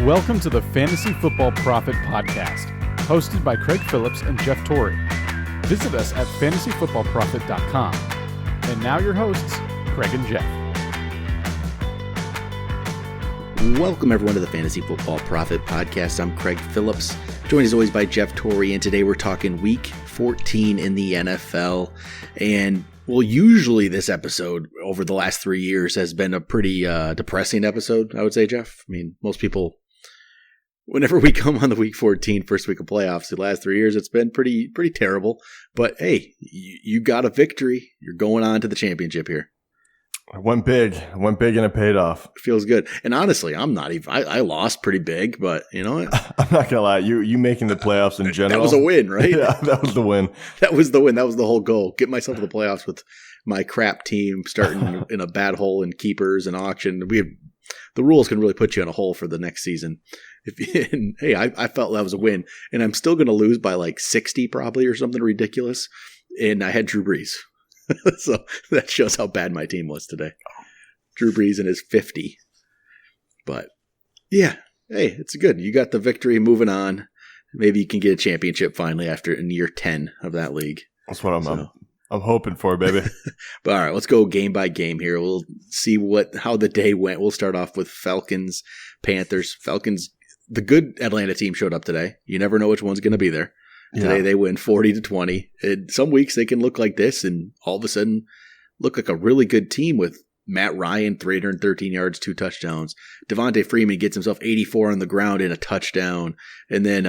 Welcome to the Fantasy Football Prophet Podcast, hosted by Craig Phillips and Jeff Torrey. Visit us at fantasyfootballprophet.com. And now your hosts, Craig and Jeff. Welcome everyone to the Fantasy Football Prophet Podcast. I'm Craig Phillips, joined as always by Jeff Torrey, and today we're talking Week 14 in the NFL. And well, usually this episode over the last 3 years has been a pretty depressing episode, I would say, Jeff. I mean, most people, whenever we come on the Week 14 first week of playoffs, the last 3 years, it's been pretty terrible. But hey, you got a victory. You're going on to the championship here. I went big and it paid off. It feels good. And honestly, I'm not even, I lost pretty big, but you know what? I'm not going to lie. You making the playoffs in general. That was a win, right? Yeah, that was the win. That was the win. That was the whole goal. Get myself to the playoffs with my crap team starting in a bad hole in keepers and auction. The rules can really put you in a hole for the next season. Hey, I felt that was a win. And I'm still going to lose by like 60 probably or something ridiculous. And I had Drew Brees. So that shows how bad my team was today. Drew Brees in his 50. But yeah, hey, it's good. You got the victory, moving on. Maybe you can get a championship finally in year 10 of that league. That's what I'm hoping for, baby. But all right, let's go game by game here. We'll see how the day went. We'll start off with Falcons, Panthers. Falcons, the good Atlanta team showed up today. You never know which one's going to be there. Today they win 40-20. And some weeks they can look like this and all of a sudden look like a really good team with Matt Ryan, 313 yards, 2 touchdowns. Devontae Freeman gets himself 84 on the ground and a touchdown. And then,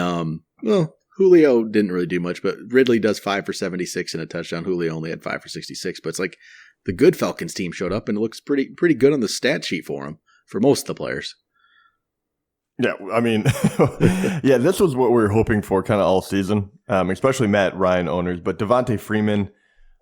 Julio didn't really do much, but Ridley does 5 for 76 and a touchdown. Julio only had 5 for 66. But it's like the good Falcons team showed up and it looks pretty good on the stat sheet for them, for most of the players. Yeah, I mean, yeah, this was what we were hoping for kind of all season, especially Matt Ryan owners. But Devontae Freeman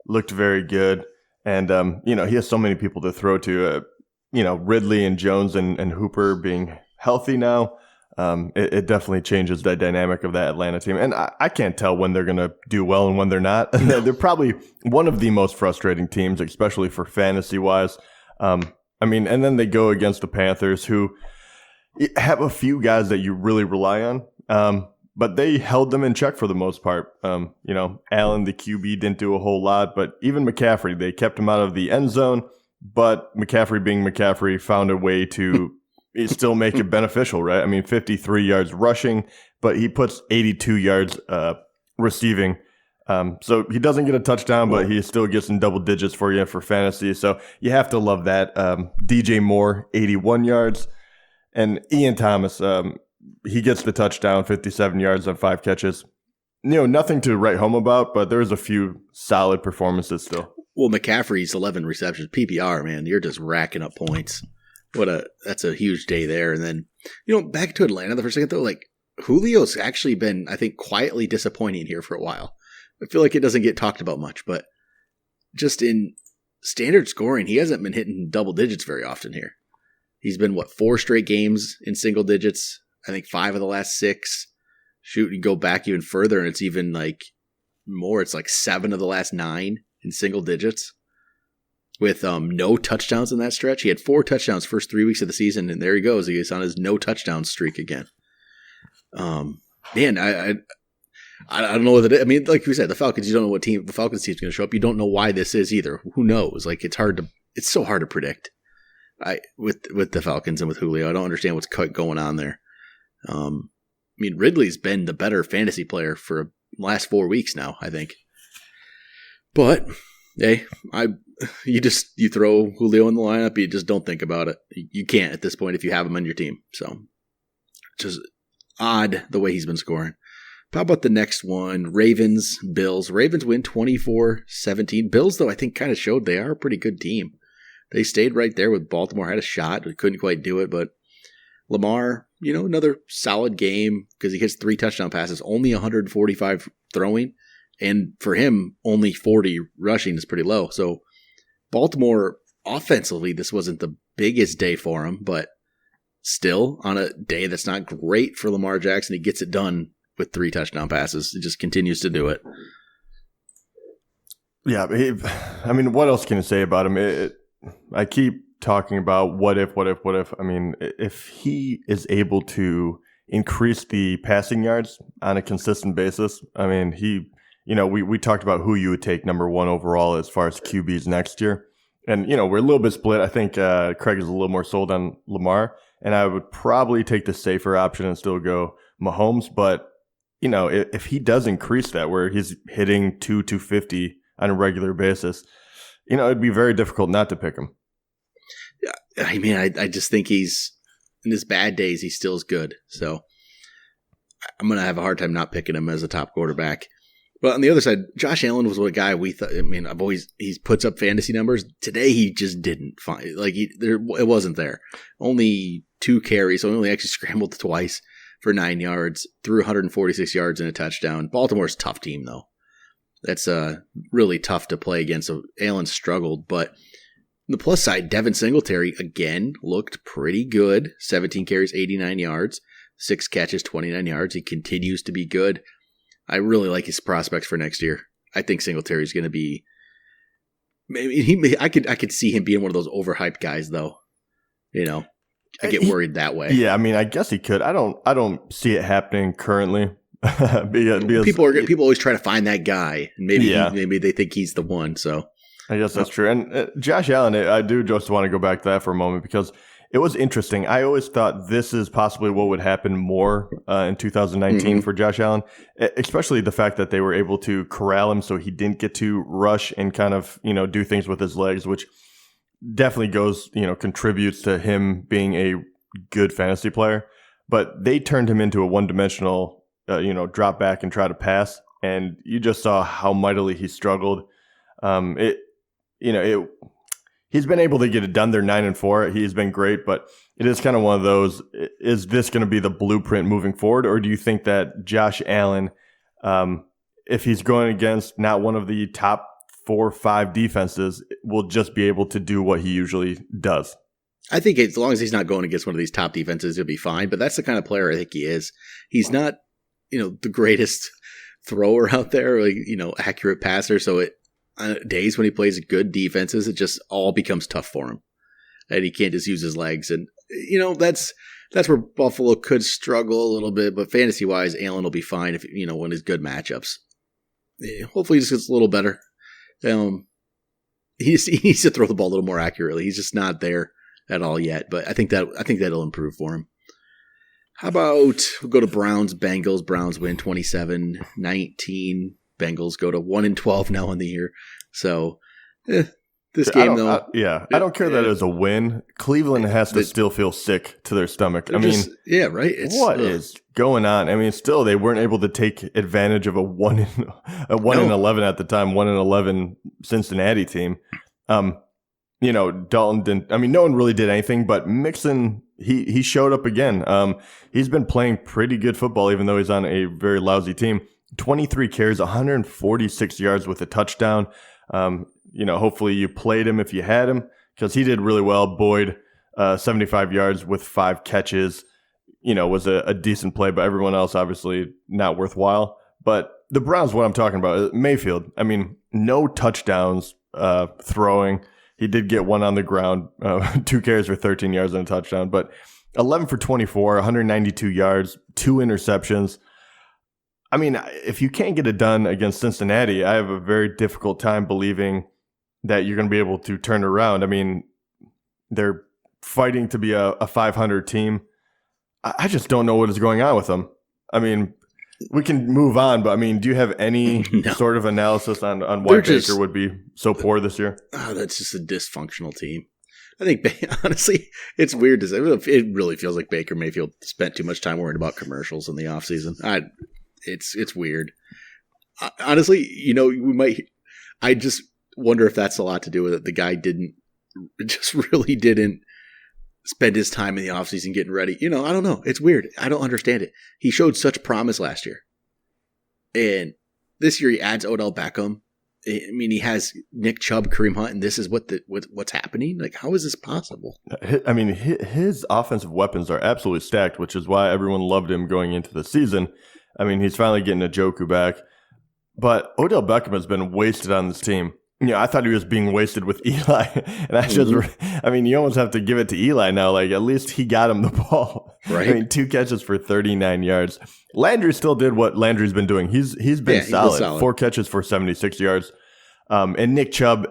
looked very good. And, he has so many people to throw to. Ridley and Jones and Hooper being healthy now, it definitely changes the dynamic of that Atlanta team. And I can't tell when they're going to do well and when they're not. They're probably one of the most frustrating teams, especially for fantasy-wise. And then they go against the Panthers, who have a few guys that you really rely on, but they held them in check for the most part. Allen, the QB, didn't do a whole lot, but even McCaffrey, they kept him out of the end zone, but McCaffrey being McCaffrey found a way to still make it beneficial, right? I mean, 53 yards rushing, but he puts 82 yards receiving. So he doesn't get a touchdown, but he still gets in double digits for you for fantasy. So you have to love that. DJ Moore, 81 yards. And Ian Thomas, he gets the touchdown, 57 yards on 5 catches. Nothing to write home about, but there was a few solid performances still. Well, McCaffrey's 11 receptions, PPR, man, you're just racking up points. That's a huge day there. And then, back to Atlanta for a second, though, like Julio's actually been, I think, quietly disappointing here for a while. I feel like it doesn't get talked about much, but just in standard scoring, he hasn't been hitting double digits very often here. He's been, 4 straight games in single digits? I think 5 of the last 6. Shoot, you go back even further, and it's even, more. It's 7 of the last 9 in single digits with no touchdowns in that stretch. He had 4 touchdowns first 3 weeks of the season, and there he goes. He's on his no touchdown streak again. Man, I don't know what it is. I mean, like we said, the Falcons, you don't know what team the Falcons team's going to show up. You don't know why this is either. Who knows? It's so hard to predict. With the Falcons and with Julio, I don't understand what's going on there. Ridley's been the better fantasy player for the last 4 weeks now, I think. But hey, you throw Julio in the lineup, you just don't think about it. You can't at this point if you have him on your team. So just odd the way he's been scoring. How about the next one? Ravens, Bills. Ravens win 24-17. Bills, though, I think kind of showed they are a pretty good team. They stayed right there with Baltimore, had a shot, couldn't quite do it, but Lamar, another solid game because he hits 3 touchdown passes, only 145 throwing, and for him, only 40 rushing is pretty low. So Baltimore, offensively, this wasn't the biggest day for him, but still, on a day that's not great for Lamar Jackson, he gets it done with 3 touchdown passes. He just continues to do it. Yeah, what else can I say about him? I keep talking about what if. I mean, if he is able to increase the passing yards on a consistent basis, I mean, we talked about who you would take number one overall as far as QBs next year. And, we're a little bit split. I think Craig is a little more sold on Lamar, and I would probably take the safer option and still go Mahomes. But, if he does increase that, where he's hitting 250 on a regular basis, it'd be very difficult not to pick him. Yeah, I mean, I just think he's, in his bad days, he still is good. So I'm going to have a hard time not picking him as a top quarterback. But on the other side, Josh Allen was a guy we thought, he puts up fantasy numbers. Today, he just didn't find, it wasn't there. Only 2 carries, so he only actually scrambled twice for 9 yards, threw 146 yards and a touchdown. Baltimore's a tough team, though. That's really tough to play against. So Allen struggled. But on the plus side, Devin Singletary, again, looked pretty good. 17 carries, 89 yards, 6 catches, 29 yards. He continues to be good. I really like his prospects for next year. I think Singletary is going to be. Maybe I could see him being one of those overhyped guys, though. I get worried that way. Yeah, I mean, I guess he could. I don't see it happening currently. because people always try to find that guy, and maybe they think he's the one. So I guess that's true. And Josh Allen, I do just want to go back to that for a moment because it was interesting. I always thought this is possibly what would happen more in 2019 for Josh Allen, especially the fact that they were able to corral him so he didn't get to rush and kind of do things with his legs, which definitely contributes to him being a good fantasy player. But they turned him into a one-dimensional drop back and try to pass, and you just saw how mightily he struggled. He's been able to get it done. They're 9-4. He's been great, but it is kind of one of those. Is this going to be the blueprint moving forward, or do you think that Josh Allen, if he's going against not one of the top 4 or 5 defenses, will just be able to do what he usually does? I think as long as he's not going against one of these top defenses, he'll be fine. But that's the kind of player I think he is. He's not, the greatest thrower out there, accurate passer. So on days when he plays good defenses, it just all becomes tough for him, and he can't just use his legs. And that's where Buffalo could struggle a little bit. But fantasy wise, Allen will be fine if when his good matchups. Hopefully, he just gets a little better. He needs to throw the ball a little more accurately. He's just not there at all yet, but I think that'll improve for him. How about we'll go to Browns, Bengals. Browns win 27-19. Bengals go to 1-12 now in the year. So this game though, I don't care that it's a win. Cleveland has to still feel sick to their stomach. I mean, right? What is going on? I mean, still they weren't able to take advantage of a 1-11 at the time, 1-11 Cincinnati team. Dalton didn't. I mean, no one really did anything, but Mixon, he showed up again. He's been playing pretty good football, even though he's on a very lousy team. 23 carries, 146 yards with a touchdown. Hopefully you played him if you had him because he did really well. Boyd, 75 yards with 5 catches, was a decent play, but everyone else obviously not worthwhile. But the Browns, what I'm talking about, Mayfield, I mean, no touchdowns throwing. He did get one on the ground, 2 carries for 13 yards and a touchdown, but 11 for 24, 192 yards, 2 interceptions. I mean, if you can't get it done against Cincinnati, I have a very difficult time believing that you're going to be able to turn around. I mean, they're fighting to be a 500 team. I just don't know what is going on with them. I mean, we can move on, but I mean, do you have any sort of analysis on why Baker would be so poor this year? Oh, that's just a dysfunctional team. I think, honestly, it's weird to say. It really feels like Baker Mayfield spent too much time worrying about commercials in the offseason. It's weird. Honestly, I just wonder if that's a lot to do with it. The guy really didn't spend his time in the offseason getting ready. I don't know. It's weird. I don't understand it. He showed such promise last year. And this year he adds Odell Beckham. I mean, he has Nick Chubb, Kareem Hunt, and this is what's happening? Like, how is this possible? I mean, his offensive weapons are absolutely stacked, which is why everyone loved him going into the season. I mean, he's finally getting Njoku back. But Odell Beckham has been wasted on this team. I thought he was being wasted with Eli. And you almost have to give it to Eli now. Like, at least he got him the ball. Right. I mean, 2 catches for 39 yards. Landry still did what Landry's been doing. He's been solid. 4 catches for 76 yards. And Nick Chubb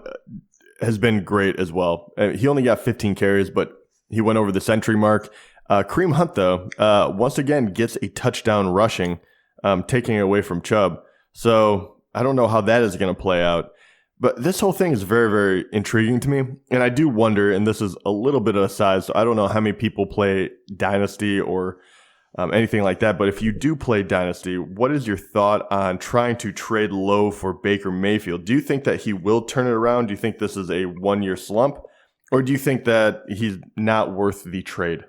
has been great as well. He only got 15 carries, but he went over the century mark. Kareem Hunt, though, once again gets a touchdown rushing, taking it away from Chubb. So I don't know how that is going to play out. But this whole thing is very, very intriguing to me. And I do wonder, and this is a little bit of a side, so I don't know how many people play Dynasty or anything like that. But if you do play Dynasty, what is your thought on trying to trade low for Baker Mayfield? Do you think that he will turn it around? Do you think this is a 1-year slump? Or do you think that he's not worth the trade?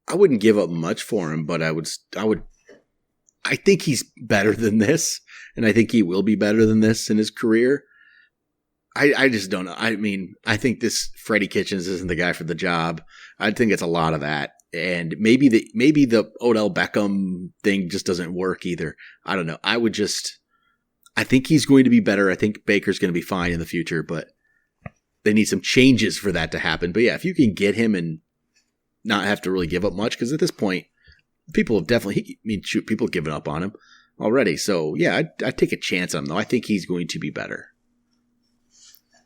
I wouldn't give up much for him, but I think he's better than this, and I think he will be better than this in his career. I just don't know. I mean, I think this Freddie Kitchens isn't the guy for the job. I think it's a lot of that. And maybe the Odell Beckham thing just doesn't work either. I don't know. I think he's going to be better. I think Baker's going to be fine in the future, but they need some changes for that to happen. But yeah, if you can get him and not have to really give up much, because at this point, people have people have given up on him already. So yeah, I'd take a chance on him though. I think he's going to be better.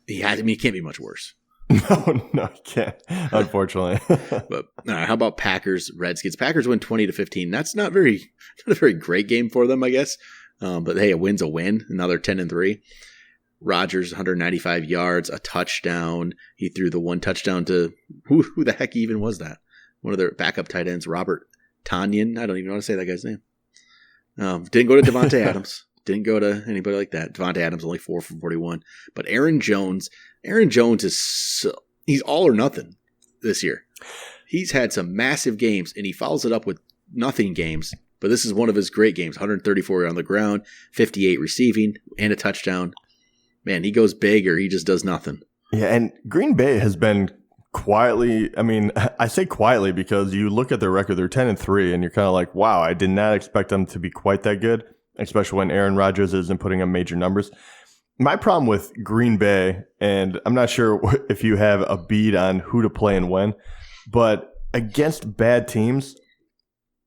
He can't be much worse. No, he can't, unfortunately. But all right, how about Packers, Redskins? Packers win 20-15. That's not a very great game for them, I guess. But hey, a win's a win. Now they're 10-3. Rodgers, 195 yards, a touchdown. He threw the one touchdown to who the heck even was that? One of their backup tight ends, Robert Tonyan. I don't even know how to say that guy's name. Didn't go to Devontae Adams. Didn't go to anybody like that. Devontae Adams only 4 for 41. But Aaron Jones he's all or nothing this year. He's had some massive games, and he follows it up with nothing games. But this is one of his great games. 134 on the ground, 58 receiving, and a touchdown. Man, he goes big or he just does nothing. Yeah, and Green Bay has been quietly, I mean, I say quietly because you look at their record, they're 10-3, and you're kind of like, wow, I did not expect them to be quite that good, especially when Aaron Rodgers isn't putting up major numbers. My problem with Green Bay, and I'm not sure if you have a bead on who to play and when, but against bad teams,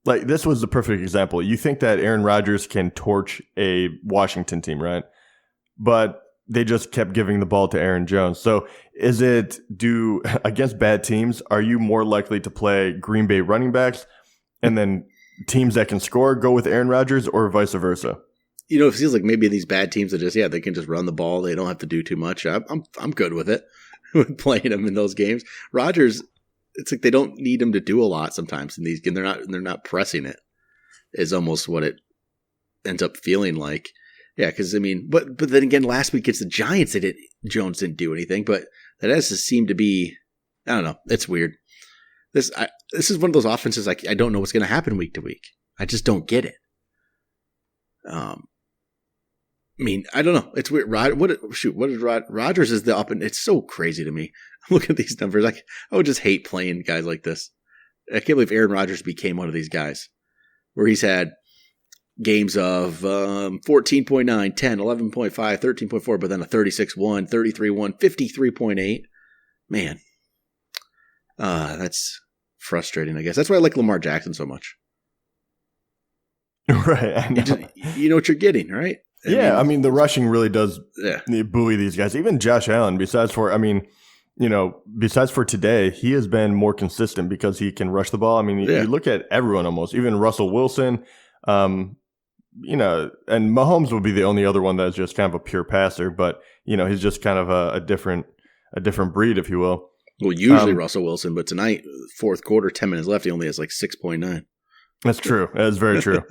like this was the perfect example. You think that Aaron Rodgers can torch a Washington team, right? But they just kept giving the ball to Aaron Jones. So against bad teams, are you more likely to play Green Bay running backs and then teams that can score go with Aaron Rodgers, or vice versa? It feels like maybe these bad teams are they can just run the ball. They don't have to do too much. I'm good with it, with playing them in those games. Rodgers, it's like they don't need him to do a lot sometimes in these games. They're not pressing it, is almost what it ends up feeling like. Yeah, because but then again, last week against the Giants, Jones didn't do anything. But that has to seem to be, I don't know. It's weird. This is one of those offenses I don't know what's going to happen week to week. I just don't get it. I don't know. It's weird. Rodgers is the up, and it's so crazy to me. Look at these numbers. I would just hate playing guys like this. I can't believe Aaron Rodgers became one of these guys where he's had games of 14.9, 10, 11.5, 13.4, but then a 36-1, 33-1, 53.8. Man, that's frustrating, I guess. That's why I like Lamar Jackson so much. Right. I know. You know what you're getting, right? I mean, the rushing really does buoy these guys. Even Josh Allen, besides for today, he has been more consistent because he can rush the ball. I mean, you look at everyone almost, even Russell Wilson, and Mahomes would be the only other one that's just kind of a pure passer, but he's just kind of a different breed, if you will. Well, usually Russell Wilson, but tonight, fourth quarter, 10 minutes left, he only has 6.9. That's true. That's very true.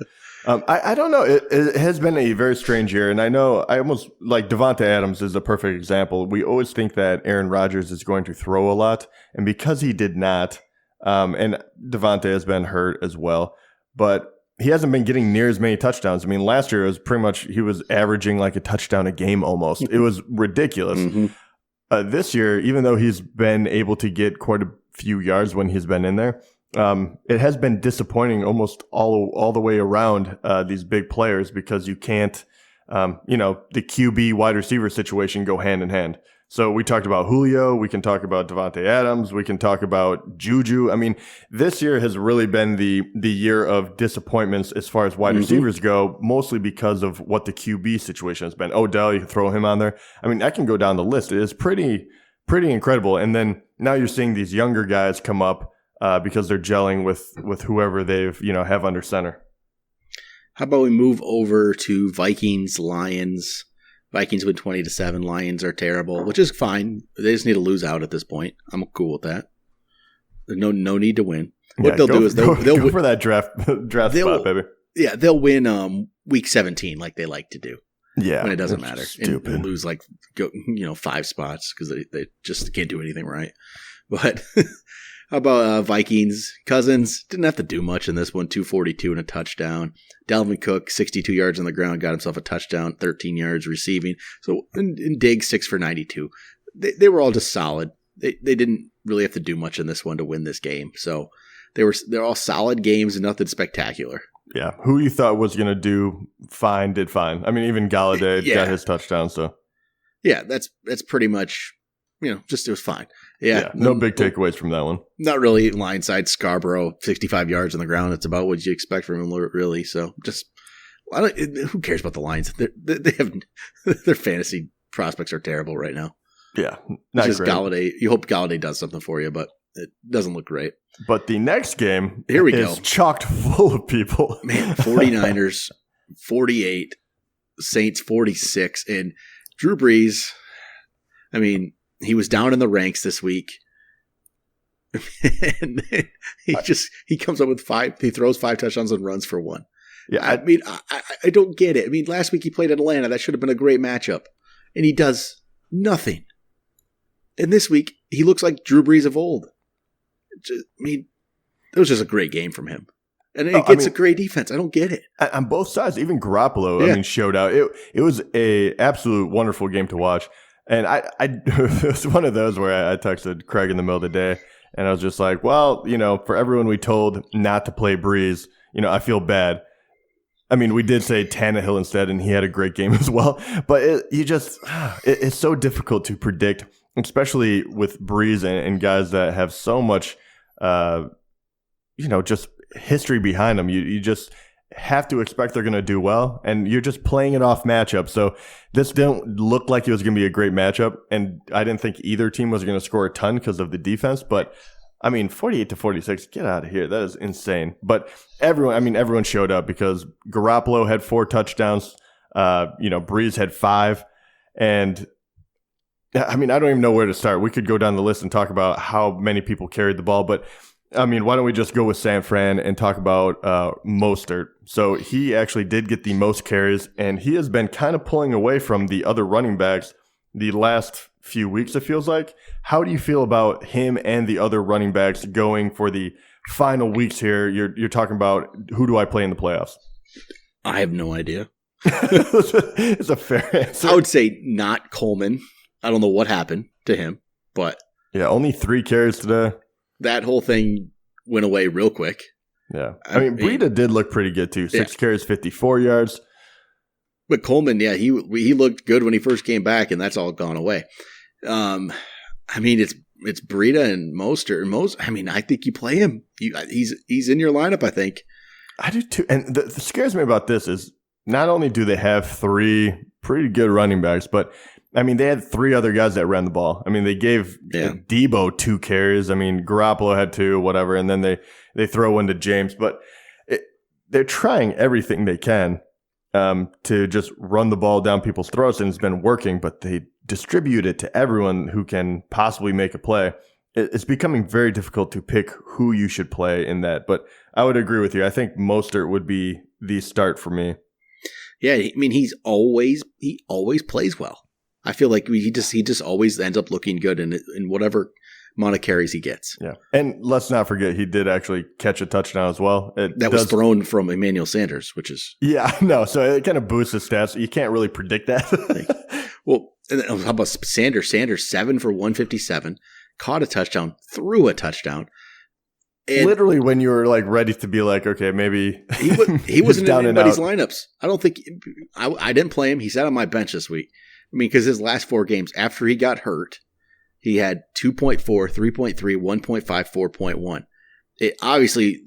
I don't know. It has been a very strange year, and I know I almost like Devontae Adams is a perfect example. We always think that Aaron Rodgers is going to throw a lot, and because he did not, and Devontae has been hurt as well, but he hasn't been getting near as many touchdowns. I mean, last year it was pretty much he was averaging a touchdown a game almost. It was ridiculous. Mm-hmm. This year, even though he's been able to get quite a few yards when he's been in there, it has been disappointing almost all the way around these big players because you can't the QB wide receiver situation go hand in hand. So we talked about Julio. We can talk about Davante Adams. We can talk about Juju. I mean, this year has really been the year of disappointments as far as wide receivers go, mostly because of what the QB situation has been. Odell, you can throw him on there. I mean, I can go down the list. It is pretty incredible. And then now you're seeing these younger guys come up because they're gelling with whoever they've have under center. How about we move over to Vikings, Lions? Vikings win 20-7. Lions are terrible, which is fine. They just need to lose out at this point. I'm cool with that. There's no need to win. What they'll do is they'll go for that draft spot, baby. Yeah, they'll win week 17 like they like to do. Yeah, when it doesn't matter. Stupid. And lose 5 spots because they just can't do anything right. But how about Vikings? Cousins didn't have to do much in this one. 242 and a touchdown. Dalvin Cook, 62 yards on the ground, got himself a touchdown, 13 yards receiving. So and Diggs, 6 for 92. They were all just solid. They didn't really have to do much in this one to win this game. So they're all solid games and nothing spectacular. Yeah, who you thought was going to do fine did fine. I mean, even Galladay got his touchdown. So yeah, that's pretty much just it was fine. Yeah, no big takeaways from that one. Not really. Line side Scarborough, 65 yards on the ground. That's about what you expect from him, really. So just who cares about the Lions? They have their fantasy prospects are terrible right now. Yeah, not just great. Galladay. You hope Galladay does something for you, but it doesn't look great. But the next game is chocked full of people. Man, 49ers 48, Saints 46, and Drew Brees. I mean, he was down in the ranks this week. And he comes up with 5. He throws 5 touchdowns and runs for 1. Yeah, I mean, I don't get it. I mean, last week he played in Atlanta. That should have been a great matchup, and he does nothing. And this week he looks like Drew Brees of old. I mean, it was just a great game from him, and it gets a great defense. I don't get it on both sides. Even Garoppolo, showed out. It was a absolute wonderful game to watch. And it was one of those where I texted Craig in the middle of the day, and I was just like, well, for everyone we told not to play Breeze, I feel bad. I mean, we did say Tannehill instead, and he had a great game as well. But it's so difficult to predict, especially with Breeze and guys that have so much, just history behind them. You just have to expect they're going to do well, and you're just playing it off matchup. So this didn't look like it was going to be a great matchup, and I didn't think either team was going to score a ton because of the defense. But I mean, 48-46, get out of here. That is insane. But everyone showed up because Garoppolo had 4 touchdowns. Breeze had 5, and I mean, I don't even know where to start. We could go down the list and talk about how many people carried the ball, but I mean, why don't we just go with San Fran and talk about Mostert? So he actually did get the most carries, and he has been kind of pulling away from the other running backs the last few weeks, it feels like. How do you feel about him and the other running backs going for the final weeks here? You're talking about who do I play in the playoffs? I have no idea. It's a fair answer. I would say not Coleman. I don't know what happened to him, but yeah, only 3 carries today. That whole thing went away real quick. Yeah. I mean, Breida did look pretty good, too. 6 carries, 54 yards. But Coleman, he looked good when he first came back, and that's all gone away. I mean, it's Breida and Mostert. I mean, I think you play him. He's in your lineup, I think. I do, too. And the scares me about this is not only do they have 3 pretty good running backs, but I mean, they had 3 other guys that ran the ball. I mean, they gave Debo 2 carries. I mean, Garoppolo had 2, whatever, and then they throw one to James. But they're trying everything they can to just run the ball down people's throats, and it's been working, but they distribute it to everyone who can possibly make a play. It's becoming very difficult to pick who you should play in that. But I would agree with you. I think Mostert would be the start for me. Yeah, I mean, he always plays well. I feel like he just always ends up looking good in whatever amount of carries he gets. Yeah, and let's not forget he did actually catch a touchdown as well. That was thrown from Emmanuel Sanders, which is so it kind of boosts his stats. You can't really predict that. Well, and how about Sanders? Sanders 7 for 157, caught a touchdown, threw a touchdown. literally when you were like ready to be like, okay, maybe he wasn't in anybody's lineups. I don't think I didn't play him. He sat on my bench this week. I mean, because his last 4 games after he got hurt, he had 2.4, 3.3, 1.5, 4.1. It obviously,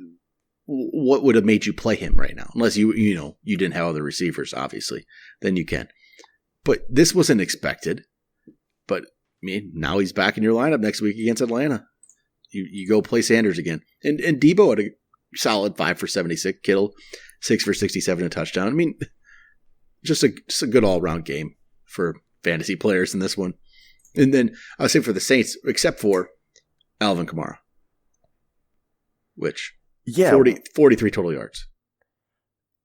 what would have made you play him right now? Unless you didn't have other receivers, obviously, then you can. But this wasn't expected. But I mean, now he's back in your lineup next week against Atlanta. You go play Sanders again. And Debo had a solid 5 for 76. Kittle, 6 for 67, a touchdown. I mean, just a good all-around game for fantasy players in this one. And then I would say for the Saints, except for Alvin Kamara, which 43 total yards.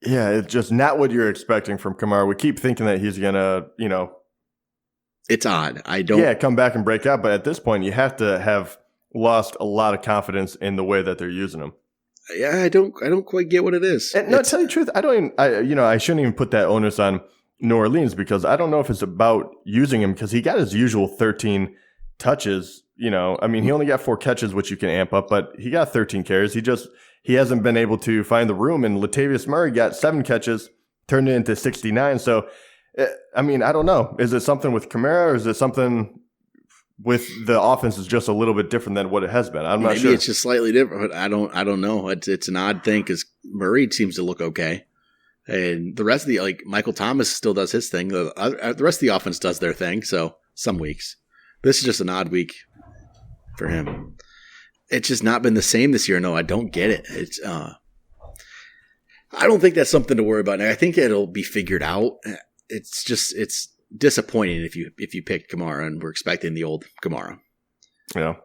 Yeah, it's just not what you're expecting from Kamara. We keep thinking that he's going to, it's odd. Come back and break out. But at this point, you have to have lost a lot of confidence in the way that they're using him. Yeah, I don't quite get what it is. And no, to tell you the truth, I shouldn't even put that onus on New Orleans because I don't know if it's about using him because he got his usual 13 touches. He only got 4 catches, which you can amp up, but he got 13 carries. He hasn't been able to find the room, and Latavius Murray got 7 catches, turned it into 69. So, I don't know. Is it something with Kamara, or is it something with the offense is just a little bit different than what it has been? I'm not sure. Maybe it's just slightly different. But I don't know. It's an odd thing because Murray seems to look okay. And the rest of Michael Thomas still does his thing. The rest of the offense does their thing. So some weeks. This is just an odd week for him. It's just not been the same this year. No, I don't get it. It's I don't think that's something to worry about. I think it'll be figured out. It's disappointing if you picked Kamara and we're expecting the old Kamara. Yeah.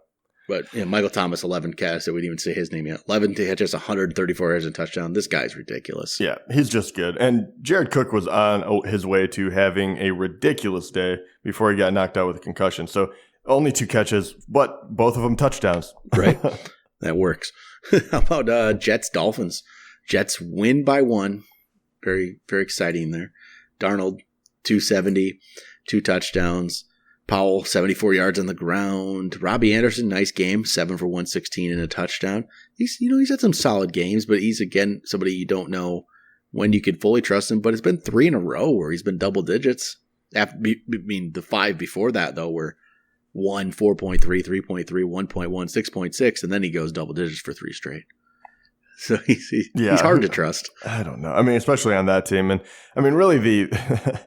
But Michael Thomas, 11 catches. We didn't even say his name yet. 11 to just 134 yards and touchdown. This guy's ridiculous. Yeah, he's just good. And Jared Cook was on his way to having a ridiculous day before he got knocked out with a concussion. So only 2 catches, but both of them touchdowns. Right. That works. How about Jets Dolphins? Jets win by 1. Very, very exciting there. Darnold, 270, 2 touchdowns. Powell, 74 yards on the ground. Robbie Anderson, nice game, 7 for 116 and a touchdown. He's had some solid games, but he's, again, somebody you don't know when you can fully trust him. But it's been 3 in a row where he's been double digits. The 5 before that, though, were 1, 4.3, 3.3, 1.1, 6.6, and then he goes double digits for 3 straight. So he's hard to trust. I don't know. Especially on that team. And really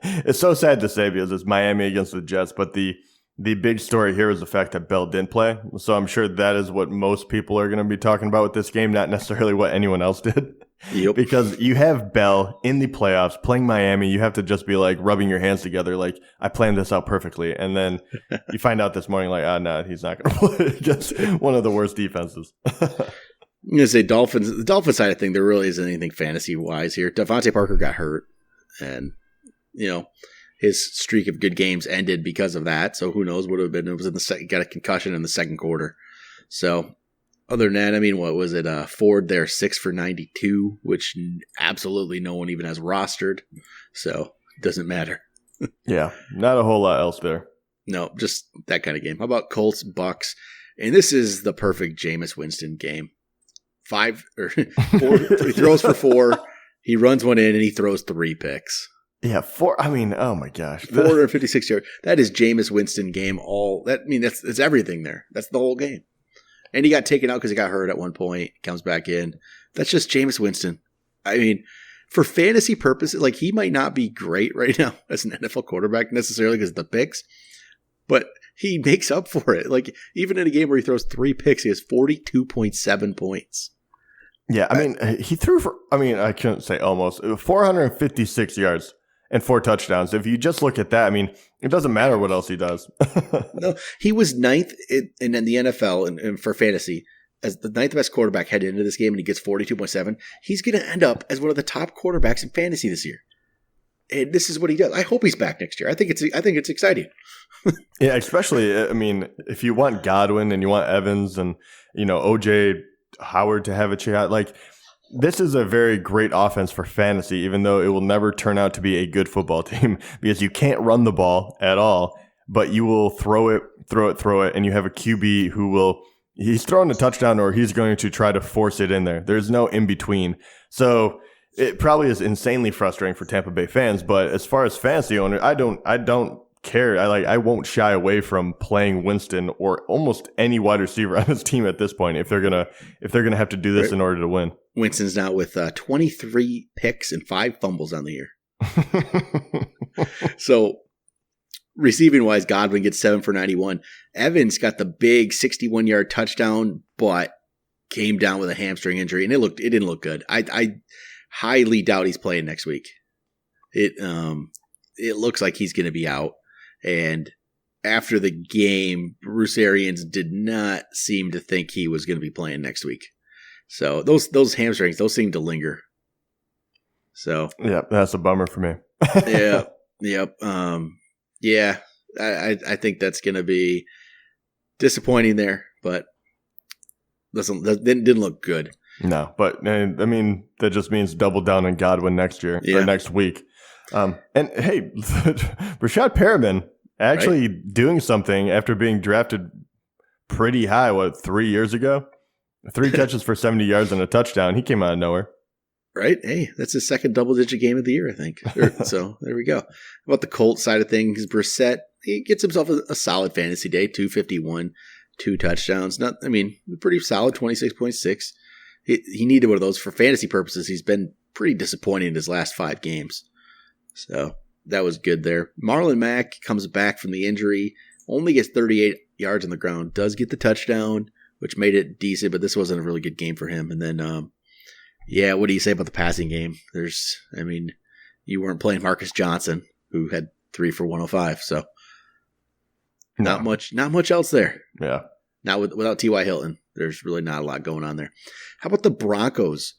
it's so sad to say because it's Miami against the Jets, but the big story here is the fact that Bell didn't play. So I'm sure that is what most people are going to be talking about with this game, not necessarily what anyone else did. Yep. Because you have Bell in the playoffs playing Miami. You have to just be like rubbing your hands together. Like, I planned this out perfectly. And then you find out this morning, like, no, he's not going to play against one of the worst defenses. I'm going to say the Dolphins side of thing, there really isn't anything fantasy-wise here. Devontae Parker got hurt, and, his streak of good games ended because of that. So who knows what it would have been. It was got a concussion in the second quarter. So other than that, what was it? Ford there, 6 for 92, which absolutely no one even has rostered. So it doesn't matter. Yeah, not a whole lot else there. No, just that kind of game. How about Colts, Bucks? And this is the perfect Jameis Winston game. 4, he throws for 4. He runs one in and he throws 3 picks. Yeah, 4. Oh my gosh, 456 yards. That is Jameis Winston game. That's everything there. That's the whole game. And he got taken out because he got hurt at one point. Comes back in. That's just Jameis Winston. For fantasy purposes, he might not be great right now as an NFL quarterback necessarily because of the picks, but he makes up for it. Even in a game where he throws 3 picks, he has 42.7 points. Yeah, he threw for, I couldn't say almost, 456 yards and 4 touchdowns. If you just look at that, it doesn't matter what else he does. No, he was 9th in the NFL and for fantasy as the 9th best quarterback headed into this game, and he gets 42.7. He's going to end up as one of the top quarterbacks in fantasy this year. And this is what he does. I hope he's back next year. I think it's exciting. Yeah, especially, if you want Godwin and you want Evans and, OJ Howard to have a shot, this is a very great offense for fantasy, even though it will never turn out to be a good football team because you can't run the ball at all, but you will throw it, and you have a QB who will he's throwing a touchdown or he's going to try to force it in there. There's no in between. So it probably is insanely frustrating for Tampa Bay fans. But as far as fantasy owner, I don't care. I won't shy away from playing Winston or almost any wide receiver on his team at this point if they're gonna have to do this in order to win. Winston's now with 23 picks and 5 fumbles on the year. So receiving wise, Godwin gets 7 for 91. Evans got the big 61-yard touchdown, but came down with a hamstring injury, and it didn't look good. I highly doubt he's playing next week. It looks like he's going to be out. And after the game, Bruce Arians did not seem to think he was going to be playing next week. So those hamstrings, those seem to linger. So yeah, that's a bummer for me. Yep. Yeah, I think that's going to be disappointing there, but that didn't look good. No, but I mean that just means double down on Godwin next year or next week. And hey, Rashad Perriman actually doing something after being drafted pretty high, 3 years ago? 3 catches for 70 yards and a touchdown. He came out of nowhere. Right? Hey, that's his second double-digit game of the year, I think. So there we go. About the Colts side of things, Brissett, he gets himself a solid fantasy day, 251, 2 touchdowns. Pretty solid, 26.6. He needed one of those for fantasy purposes. He's been pretty disappointing in his last 5 games. So that was good there. Marlon Mack comes back from the injury, only gets 38 yards on the ground, does get the touchdown, which made it decent, but this wasn't a really good game for him. And then, what do you say about the passing game? You weren't playing Marcus Johnson, who had 3 for 105, so not much else there. Yeah. Not without T.Y. Hilton. There's really not a lot going on there. How about the Broncos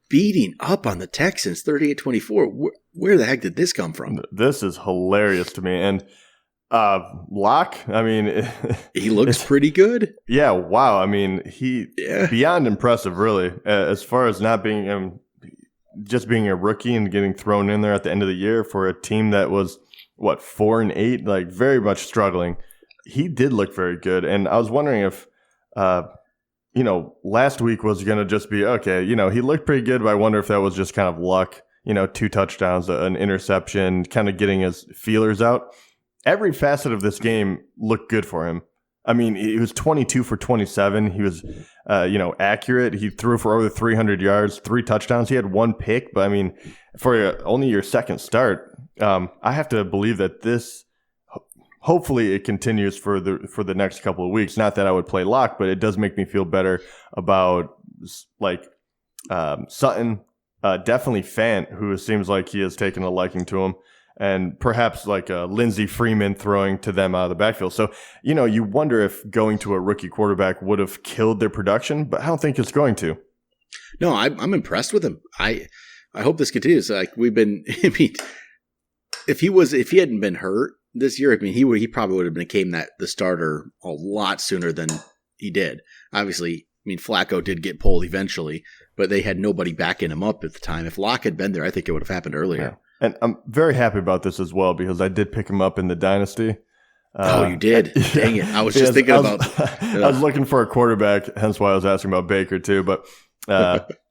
beating up on the Texans, 38-24? Where the heck did this come from? This is hilarious to me. And Locke, he looks pretty good. Yeah, wow. Beyond impressive, really. As far as not being just being a rookie and getting thrown in there at the end of the year for a team that was 4-8, like very much struggling. He did look very good, and I was wondering if last week was going to just be okay. He looked pretty good, but I wonder if that was just kind of luck. 2 touchdowns, an interception, kind of getting his feelers out. Every facet of this game looked good for him. He was 22 for 27. He was, accurate. He threw for over 300 yards, 3 touchdowns. He had 1 pick, but for only your second start, I have to believe that this. Hopefully, it continues for the next couple of weeks. Not that I would play Locke, but it does make me feel better about Sutton. Definitely Fant, who seems like he has taken a liking to him. And perhaps Lindsey Freeman throwing to them out of the backfield. So, you wonder if going to a rookie quarterback would have killed their production, but I don't think it's going to. No, I'm impressed with him. I hope this continues. We've been, if he hadn't been hurt this year, he probably would have became the starter a lot sooner than he did. Obviously, Flacco did get pulled eventually, but they had nobody backing him up at the time. If Locke had been there, I think it would have happened earlier. Yeah. And I'm very happy about this as well because I did pick him up in the dynasty. You did? Dang it. I was just thinking about I was looking for a quarterback, hence why I was asking about Baker too. But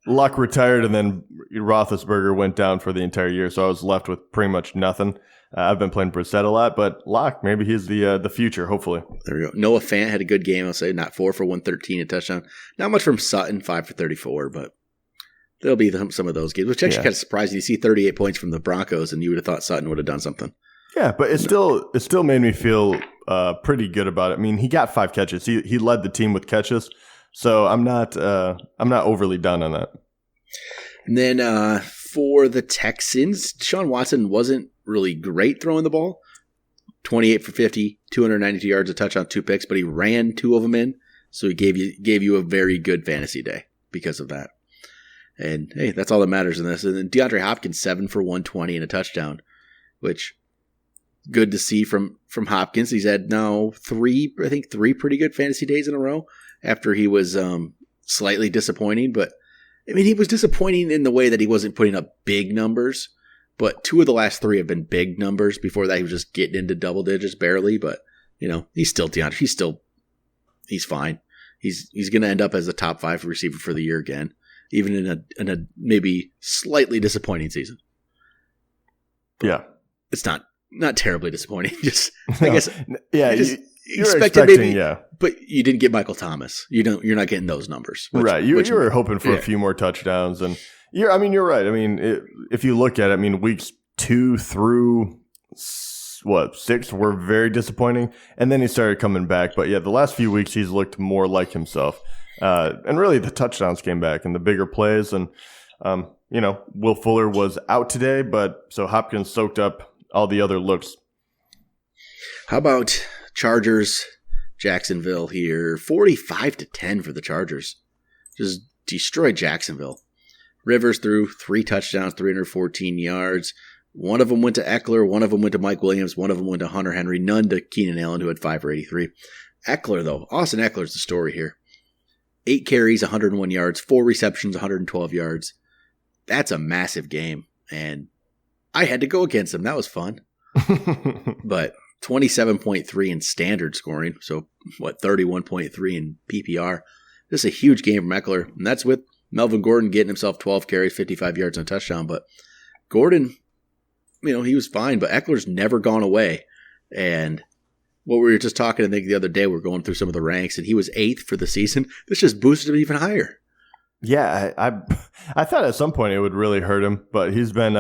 Luck retired and then Roethlisberger went down for the entire year. So I was left with pretty much nothing. I've been playing Brissett a lot, but Locke, maybe he's the future, hopefully. There we go. Noah Fant had a good game, I'll say. Not 4 for 113, a touchdown. Not much from Sutton, 5 for 34, but there'll be some of those games, which actually kind of surprising. You see 38 points from the Broncos, and you would have thought Sutton would have done something. Yeah, but it still made me feel pretty good about it. He got 5 catches. He led the team with catches, so I'm not overly done on that. And then for the Texans, Deshaun Watson wasn't really great throwing the ball. 28 for 50, 292 yards, a touchdown, 2 picks, but he ran 2 of them in, so he gave you a very good fantasy day because of that. And hey, that's all that matters in this. And then DeAndre Hopkins, 7 for 120 and a touchdown, which good to see from Hopkins. He's had now 3 pretty good fantasy days in a row after he was slightly disappointing. But he was disappointing in the way that he wasn't putting up big numbers. But 2 of the last 3 have been big numbers. Before that, he was just getting into double digits barely. But he's still DeAndre. He's fine. He's going to end up as a top 5 receiver for the year again, even in a maybe slightly disappointing season. But yeah, it's not terribly disappointing. Just I guess yeah, you expected maybe, yeah. But you didn't get Michael Thomas. You're not getting those numbers, right? You were hoping for a few more touchdowns, and you're right. I mean, if you look at it, I mean, weeks 2 through 6 were very disappointing, and then he started coming back. But yeah, the last few weeks he's looked more like himself, and really the touchdowns came back and the bigger plays, and Will Fuller was out today, but so Hopkins soaked up all the other looks. How about Chargers, Jacksonville here? 45-10 for the Chargers. Just destroyed Jacksonville. Rivers threw 3 touchdowns, 314 yards. One of them went to Eckler. One of them went to Mike Williams. One of them went to Hunter Henry. None to Keenan Allen, who had 5 for 83. Eckler, though. Austin Eckler's the story here. 8 carries, 101 yards. 4 receptions, 112 yards. That's a massive game. And I had to go against him. That was fun. But 27.3 in standard scoring. So, 31.3 in PPR. This is a huge game from Eckler. And that's with Melvin Gordon getting himself 12 carries, 55 yards, and a touchdown. But Gordon, he was fine. But Eckler's never gone away. And what we were just talking, I think, the other day, we're going through some of the ranks, and he was 8th for the season. This just boosted him even higher. Yeah, I thought at some point it would really hurt him, but he's been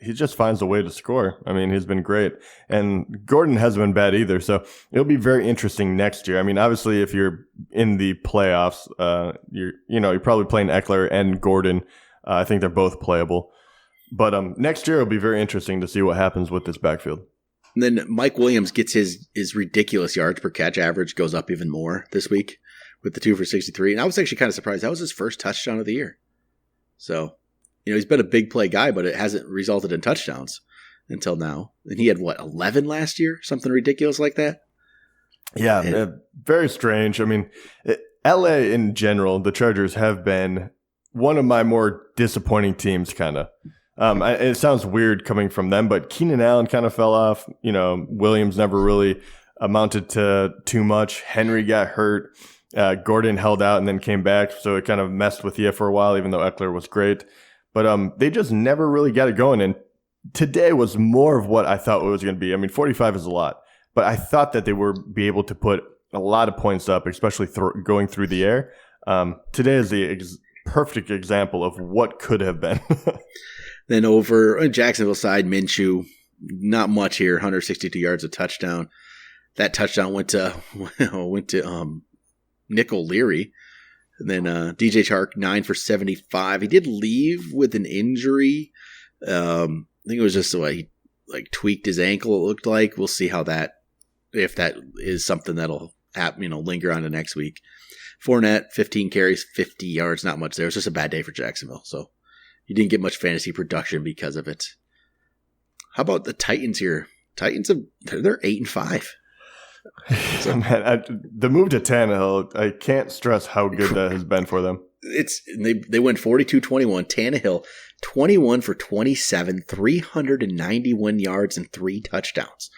he just finds a way to score. I mean, he's been great, and Gordon hasn't been bad either. So it'll be very interesting next year. I mean, obviously, if you're in the playoffs, you're probably playing Eckler and Gordon. I think they're both playable, but next year it'll be very interesting to see what happens with this backfield. And then Mike Williams gets his ridiculous yards per catch average goes up even more this week with the 2 for 63. And I was actually kind of surprised. That was his first touchdown of the year. So, he's been a big play guy, but it hasn't resulted in touchdowns until now. And he had, 11 last year? Something ridiculous like that? Yeah, very strange. I mean, LA in general, the Chargers have been one of my more disappointing teams, kind of. It sounds weird coming from them, but Keenan Allen kind of fell off. Williams never really amounted to too much. Henry got hurt. Gordon held out and then came back, so it kind of messed with you for a while, even though Eckler was great. But they just never really got it going, and today was more of what I thought it was going to be. I mean, 45 is a lot, but I thought that they would be able to put a lot of points up, especially going through the air. Today is the perfect example of what could have been. Then over on Jacksonville side, Minshew, not much here, 162 yards, a touchdown. That touchdown went to Nick O'Leary. And then DJ Chark, 9 for 75. He did leave with an injury. I think it was just the way he tweaked his ankle, it looked like. We'll see if that is something that'll happen, linger on to next week. Fournette, 15 carries, 50 yards, not much there. It was just a bad day for Jacksonville. So you didn't get much fantasy production because of it. How about the Titans here? Titans, they're 8-5. So, man, the move to Tannehill, I can't stress how good that has been for them. They went 42-21. Tannehill, 21 for 27, 391 yards and 3 touchdowns.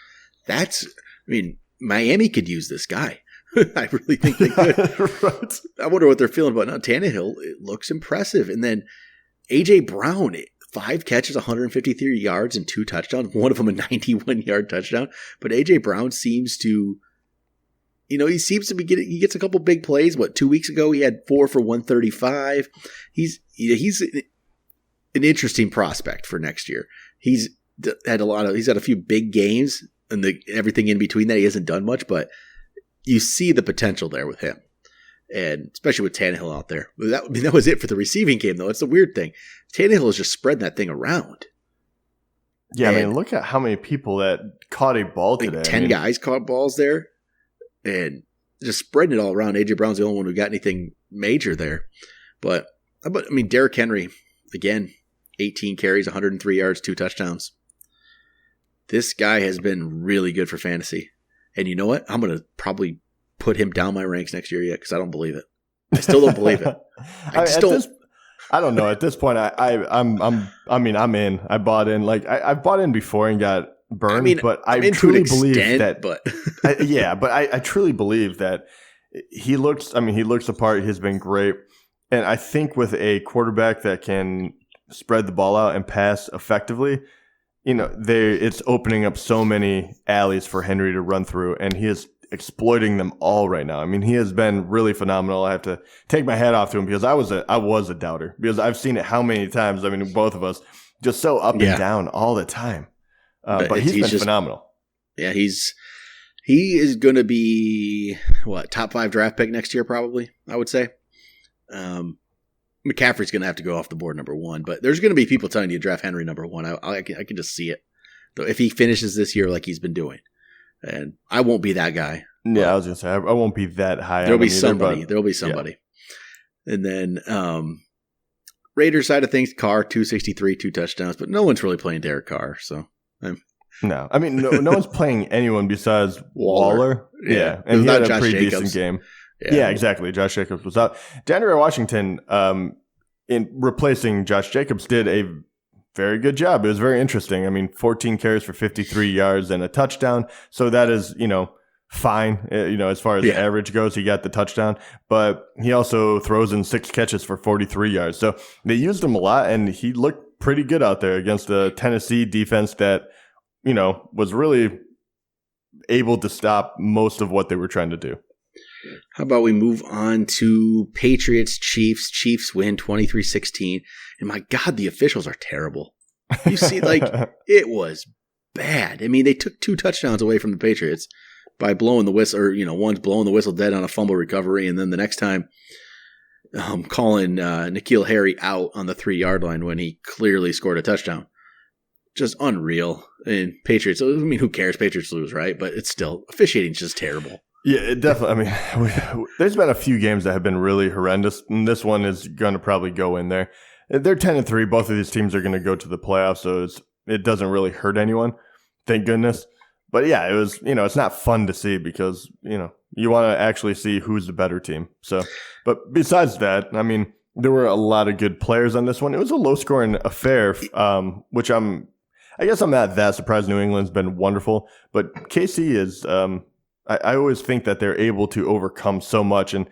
Miami could use this guy. I really think they could. Right. I wonder what they're feeling about now. Tannehill, it looks impressive. And then A.J. Brown, 5 catches, 153 yards and 2 touchdowns. One of them a 91-yard touchdown. But A.J. Brown seems to, he he gets a couple big plays. 2 weeks ago he had 4 for 135. He's an interesting prospect for next year. He's had a few big games and everything in between that. He hasn't done much, but you see the potential there with him. And especially with Tannehill out there. That was it for the receiving game, though. It's the weird thing. Tannehill is just spreading that thing around. Yeah, and look at how many people that caught a ball today. 10 guys caught balls there. And just spreading it all around. A.J. Brown's the only one who got anything major there. But Derrick Henry, again, 18 carries, 103 yards, 2 touchdowns. This guy has been really good for fantasy. And you know what? I'm going to probably put him down my ranks next year yet because I don't believe it. I still don't believe it. I don't know. At this point, I'm in. I bought in. I've bought in before and got burned. But I truly believe that. But I truly believe that he looks the part. He's been great. And I think with a quarterback that can spread the ball out and pass effectively, it's opening up so many alleys for Henry to run through, and he is exploiting them all right now. I mean, he has been really phenomenal. I have to take my hat off to him because I was a doubter because I've seen it how many times. I mean, both of us just so up and down all the time. But he's been phenomenal. Yeah, he is going to be top 5 draft pick next year, probably. I would say. McCaffrey's going to have to go off the board number 1, but there's going to be people telling you to draft Henry number 1. I can just see it. So if he finishes this year like he's been doing, and I won't be that guy. Yeah, I was going to say I won't be that high. There'll be somebody. Yeah. And then Raiders side of things, Carr 263, 2 touchdowns, but no one's really playing Derek Carr. So no, I mean no one's playing anyone besides Waller. Yeah, and he had a pretty decent game. Yeah, exactly. Josh Jacobs was out. DeAndre Washington, in replacing Josh Jacobs, did a very good job. It was very interesting. I mean, 14 carries for 53 yards and a touchdown. So that is, fine. As far as the average goes, he got the touchdown. But he also throws in 6 catches for 43 yards. So they used him a lot, and he looked pretty good out there against the Tennessee defense that, was really able to stop most of what they were trying to do. How about we move on to Patriots, Chiefs. Chiefs win 23-16. And my God, the officials are terrible. You see, it was bad. I mean, they took 2 touchdowns away from the Patriots by blowing the whistle, or, one's blowing the whistle dead on a fumble recovery. And then the next time, calling N'Keal Harry out on the 3-yard line when he clearly scored a touchdown. Just unreal. And Patriots, I mean, who cares? Patriots lose, right? But it's still, officiating's just terrible. Yeah, it definitely. I mean, there's been a few games that have been really horrendous, and this one is going to probably go in there. They're 10-3. Both of these teams are going to go to the playoffs, so it doesn't really hurt anyone, thank goodness. But yeah, it was. It's not fun to see because you want to actually see who's the better team. So, but besides that, I mean, there were a lot of good players on this one. It was a low-scoring affair, which I guess I'm not that surprised. New England's been wonderful, but KC is. I always think that they're able to overcome so much, and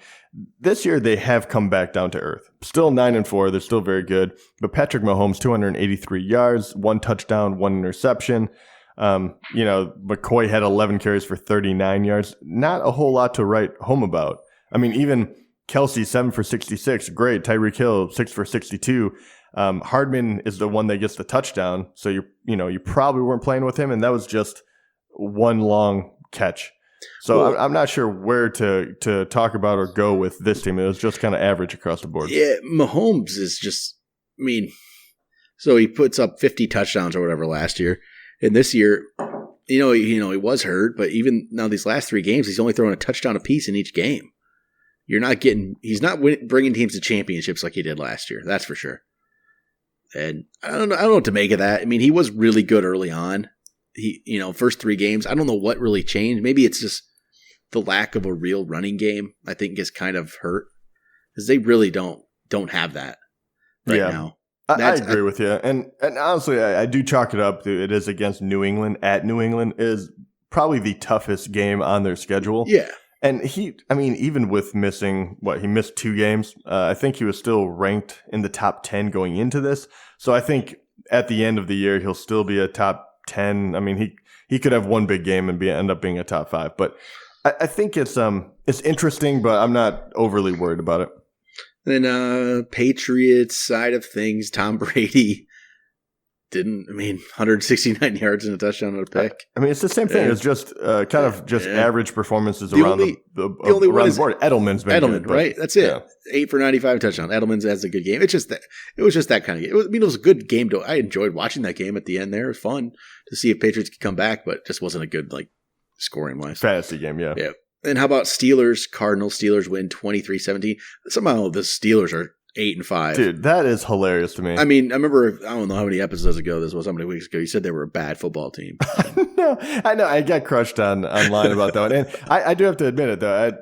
this year they have come back down to earth. Still 9-4, they're still very good. But Patrick Mahomes, 283 yards, 1 touchdown, 1 interception. McCoy had 11 carries for 39 yards. Not a whole lot to write home about. I mean, even Kelsey, 7 for 66, great. Tyreek Hill, 6 for 62. Hardman is the one that gets the touchdown, so you probably weren't playing with him, and that was just one long catch. So I'm not sure where to talk about or go with this team. It was just kind of average across the board. Yeah, Mahomes is just, so he puts up 50 touchdowns or whatever last year. And this year, he was hurt, but even now these last 3 games, he's only throwing a touchdown apiece in each game. He's not bringing teams to championships like he did last year. That's for sure. And I don't know what to make of that. I mean, he was really good early on. He, first 3 games, I don't know what really changed. Maybe it's just the lack of a real running game, I think, is kind of hurt because they really don't have that now. I agree with you. And honestly, I do chalk it up to it is against New England. At New England is probably the toughest game on their schedule. Yeah. And even with missing, he missed 2 games. I think he was still ranked in the top 10 going into this. So I think at the end of the year, he'll still be a top 10. I mean, he could have one big game and end up being a top 5. But I think it's interesting, but I'm not overly worried about it. Then Patriots side of things, Tom Brady 169 yards and a touchdown on a pick. It's the same thing. It's just average performances around the board. Edelman's been good, right? That's it. Yeah. 8 for 95 touchdown. Edelman has a good game. It was just that kind of game. It was a good game. I enjoyed watching that game at the end there. It was fun to see if Patriots could come back, but it just wasn't a good scoring wise. Fantasy game, yeah. Yeah. And how about Steelers? Cardinals. Steelers win 23-17. Somehow the Steelers are 8-5. Dude, that is hilarious to me. I remember, I don't know how many episodes ago this was, how many weeks ago, you said they were a bad football team. No, I know. I got crushed online about that one. And I do have to admit it, though.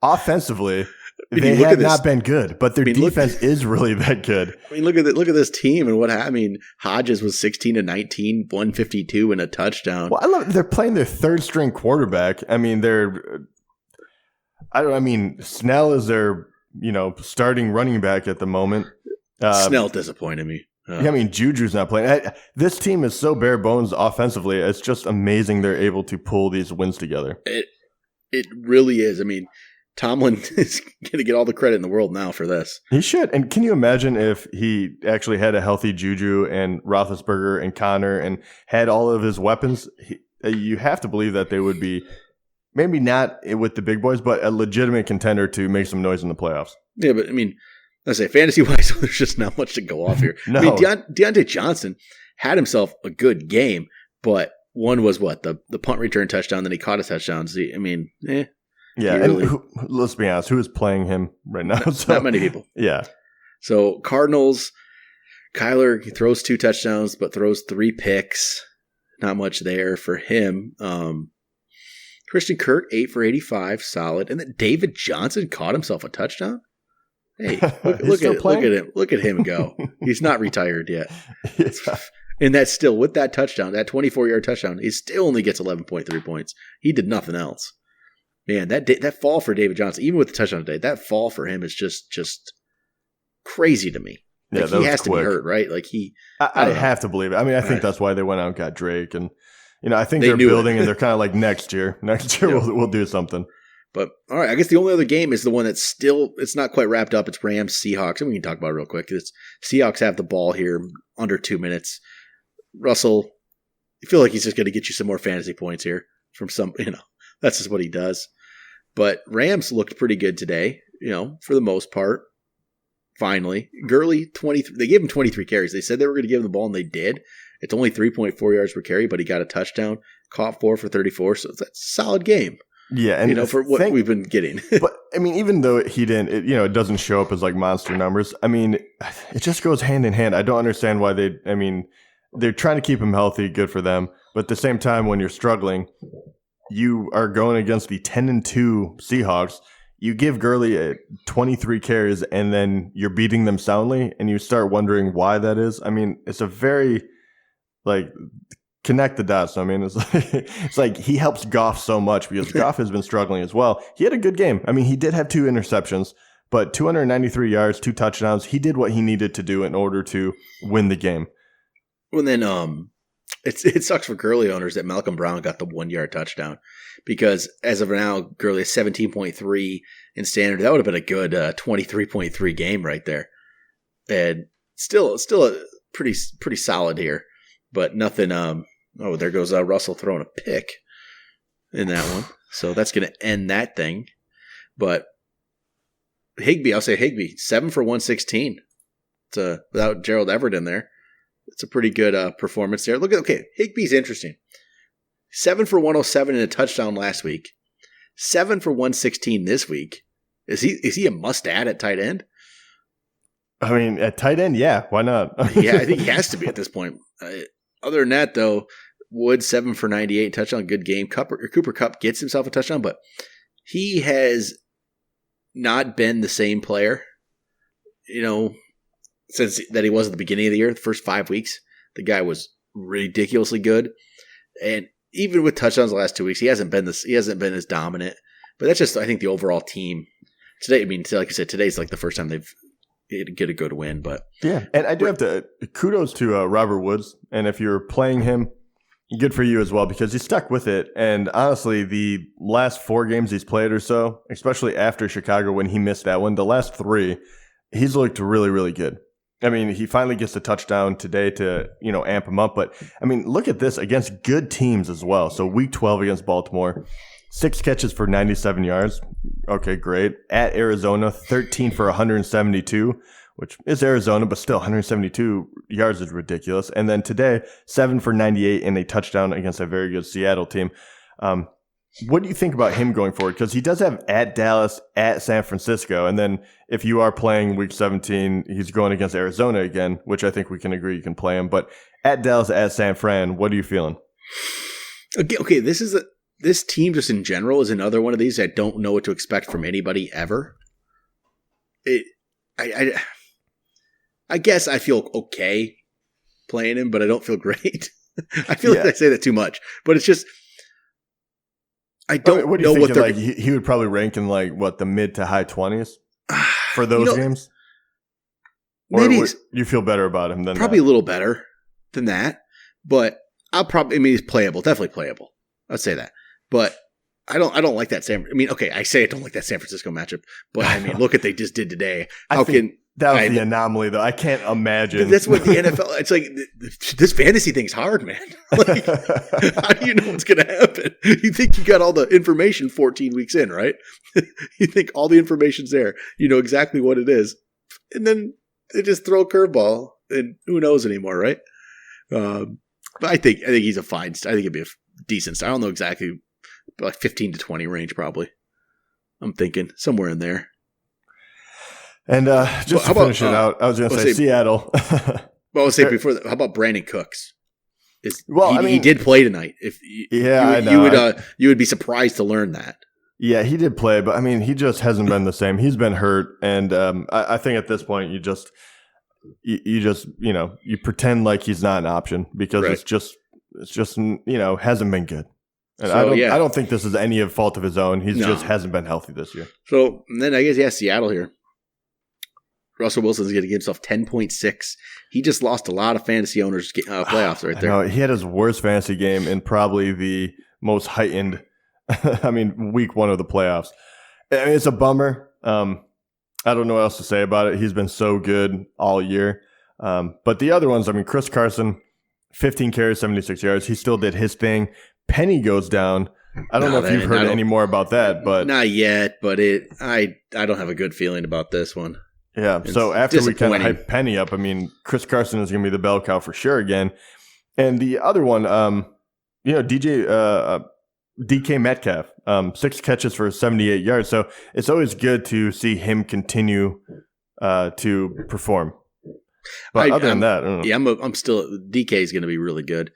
Offensively, they have not been good, but their defense is really that good. Look at this team and what happened. Hodges was 16-19, 152 and a touchdown. Well, I love they're playing their 3rd string quarterback. I mean, Snell is their, starting running back at the moment. Snell disappointed me. Yeah, I mean, Juju's not playing. This team is so bare bones offensively. It's just amazing they're able to pull these wins together. It really is. I mean, Tomlin is going to get all the credit in the world now for this. He should. And can you imagine if he actually had a healthy Juju and Roethlisberger and Connor and had all of his weapons? You have to believe that they would be maybe not with the big boys, but a legitimate contender to make some noise in the playoffs. Yeah, but I mean, let's say fantasy-wise, there's just not much to go off here. No. I mean, Deontay Johnson had himself a good game, but one was the punt return touchdown, then he caught a touchdown. So, I mean, Yeah, really, and let's be honest, who is playing him right now? Not many people. Yeah. So Cardinals, Kyler, he throws 2 touchdowns, but throws 3 picks. Not much there for him. Christian Kirk, 8 for 85, solid. And then David Johnson caught himself a touchdown. Hey, look at him. Look at him go. He's not retired yet. Yeah. And that's still, with that touchdown, that 24-yard touchdown, he still only gets 11.3 points. He did nothing else. Man, that fall for David Johnson, even with the touchdown today, that fall for him is just crazy to me. Like, Yeah, he has quick. to be hurt, right? Like I have to believe it. I mean, I think that's why they went out and got Drake, and I think They they're knew building, it. and they're kind of like next year. Next year Yeah. we'll do something. But all right, I guess the only other game is the one that's still, it's not quite wrapped up. It's Rams Seahawks, and we can talk about it real quick. It's Seahawks have the ball here under 2 minutes. Russell, you feel like he's just going to get you some more fantasy points here from some, that's just what he does. But Rams looked pretty good today, for the most part. Finally, Gurley 23. They gave him 23 carries. They said they were going to give him the ball, and they did. It's only 3.4 yards per carry, but he got a touchdown, caught 4 for 34. So it's a solid game. Yeah, and For what we've been getting. But I mean, even though he didn't, it doesn't show up as like monster numbers. I mean, it just goes hand in hand. I don't understand why they're trying to keep him healthy. Good for them. But at the same time, when you're struggling, you are going against the 10-2 Seahawks. You give Gurley 23 carries, and then you're beating them soundly, and you start wondering why that is. I mean, it's a very connect the dots. I mean, it's like he helps Goff so much because Goff has been struggling as well. He had a good game. I mean, he did have 2 interceptions, but 293 yards, 2 touchdowns. He did what he needed to do in order to win the game. Well, then it sucks for Gurley owners that Malcolm Brown got the 1-yard touchdown, because as of now, Gurley is 17.3 in standard. That would have been a good 23.3 game right there, and still a pretty solid here, but nothing. There goes Russell throwing a pick in that one, so that's going to end that thing. But Higbee, I'll say Higbee, 7 for 116. Without Gerald Everett in there. It's a pretty good performance there. Higbee's interesting. 7 for 107 and a touchdown last week. 7 for 116 this week. Is he a must add at tight end? I mean, at tight end, yeah, why not? Yeah, I think he has to be at this point. Other than that, though, Wood 7 for 98 touchdown, good game. Cooper Kupp gets himself a touchdown, but he has not been the same player. Since that he was at the beginning of the year, the first 5 weeks, the guy was ridiculously good, and even with touchdowns the last 2 weeks, he hasn't been as dominant. But that's just, I think, the overall team today. I mean, like I said, today's like the first time they've get a good win. But yeah, and I do have to kudos to Robert Woods, and if you're playing him, good for you as well, because he stuck with it. And honestly, the last 4 games he's played or so, especially after Chicago when he missed that one, the last 3, he's looked really, really good. I mean, he finally gets a touchdown today to, amp him up. But, I mean, look at this against good teams as well. So, week 12 against Baltimore, 6 catches for 97 yards. Okay, great. At Arizona, 13 for 172, which is Arizona, but still 172 yards is ridiculous. And then today, 7 for 98 and a touchdown against a very good Seattle team. What do you think about him going forward? Because he does have at Dallas, at San Francisco, and then if you are playing Week 17, he's going against Arizona again, which I think we can agree you can play him. But at Dallas, at San Fran, what are you feeling? Okay, this team just in general is another one of these I don't know what to expect from anybody ever. I guess I feel okay playing him, but I don't feel great. I feel like I say that too much, but it's just. I don't what do you know think? what they're Like he would probably rank in like what the mid to high 20s for those games. Maybe or you feel better about him than probably that? a little better than that, but he's playable, definitely playable. I'd say that, but I don't like that I say I don't like that San Francisco matchup, but I mean, look what they just did today. That was the anomaly, though. I can't imagine. That's what the NFL. It's like this fantasy thing's hard, man. Like, how do you know what's going to happen? You think you got all the information 14 weeks in, right? You think all the information's there. You know exactly what it is, and then they just throw a curveball, and who knows anymore, right? But I think he's a fine. I think it'd be a decent. I don't know exactly, like 15 to 20 range, probably. I'm thinking somewhere in there. And just to finish it out, I was going to say Seattle. Well, I'll say before that, how about Brandon Cooks? He did play tonight. I know. You would be surprised to learn that. Yeah, he did play, but I mean, he just hasn't been the same. He's been hurt, and I think at this point, you just you pretend like he's not an option because it's just hasn't been good. And I don't think this is any fault of his own. He just hasn't been healthy this year. So then I guess Seattle here. Russell Wilson's going to give himself 10.6. He just lost a lot of fantasy owners' playoffs right there. No, he had his worst fantasy game in probably the most heightened. Week one of the playoffs. I mean, it's a bummer. I don't know what else to say about it. He's been so good all year. But the other ones, Chris Carson, 15 carries, 76 yards. He still did his thing. Penny goes down. I don't know if you've heard any more about that, but not yet. But I don't have a good feeling about this one. Yeah. So after we kind of hype Penny up, Chris Carson is going to be the bell cow for sure again. And the other one, DK Metcalf, 6 catches for 78 yards. So it's always good to see him continue to perform. But other than that, I don't know. Yeah, I'm still DK is going to be really good,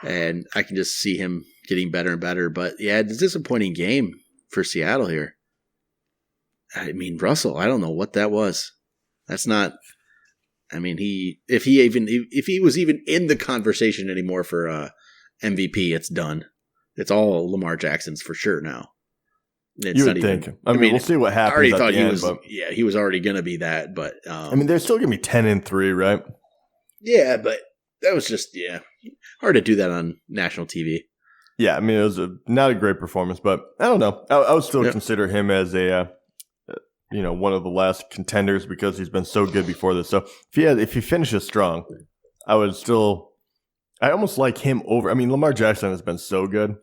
and I can just see him getting better and better. But yeah, it's a disappointing game for Seattle here. Russell, I don't know what that was. That's not. If he was even in the conversation anymore for MVP, it's done. It's all Lamar Jackson's for sure now. You would think. We'll see what happens. I already thought he was already going to be that, but they're still going to be 10-3, right? Yeah, but that was just hard to do that on national TV. Yeah, it was not a great performance, but I don't know. I would still consider him as a one of the last contenders because he's been so good before this. So if he finishes strong, I almost like him over. Lamar Jackson has been so good.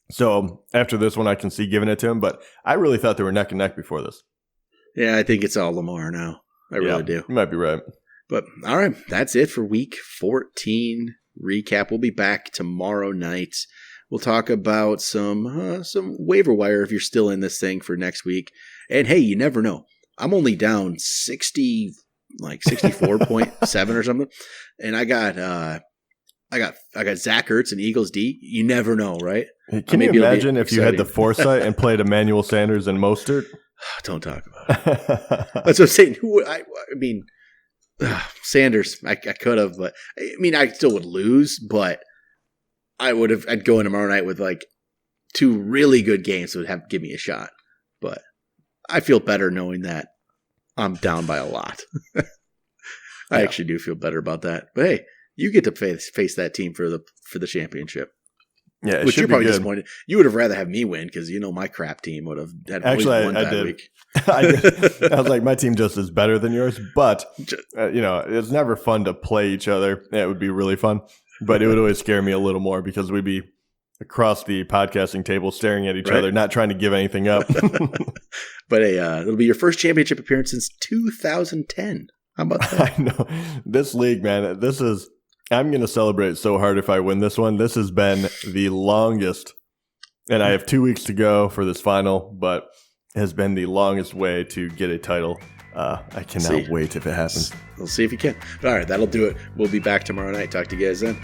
So after this one, I can see giving it to him. But I really thought they were neck and neck before this. Yeah, I think it's all Lamar now. I really do. You might be right. But all right, that's it for Week 14 recap. We'll be back tomorrow night. We'll talk about some waiver wire if you're still in this thing for next week. And hey, you never know. I'm only down 64.7 or something, and I got Zach Ertz and Eagles D. You never know, right? Can you imagine if you had the foresight and played Emmanuel Sanders and Mostert? Don't talk about it. That's what I'm saying. Sanders, I could have, but I still would lose, but I'd go in tomorrow night with like 2 really good games that would give me a shot. But I feel better knowing that I'm down by a lot. I actually do feel better about that. But hey, you get to face that team for the championship. Yeah, which you're probably disappointed. You would have rather have me win because my crap team would have had won that week. I did. I was like, my team just is better than yours, but it's never fun to play each other. Yeah, it would be really fun, but it would always scare me a little more because we'd be across the podcasting table staring at each other, not trying to give anything up. But it'll be your first championship appearance since 2010. How about that? I know. This league, man, I'm going to celebrate so hard if I win this one. This has been the longest, and I have 2 weeks to go for this final, but it has been the longest way to get a title. I cannot wait if it happens. We'll see if you can. All right, that'll do it. We'll be back tomorrow night. Talk to you guys then.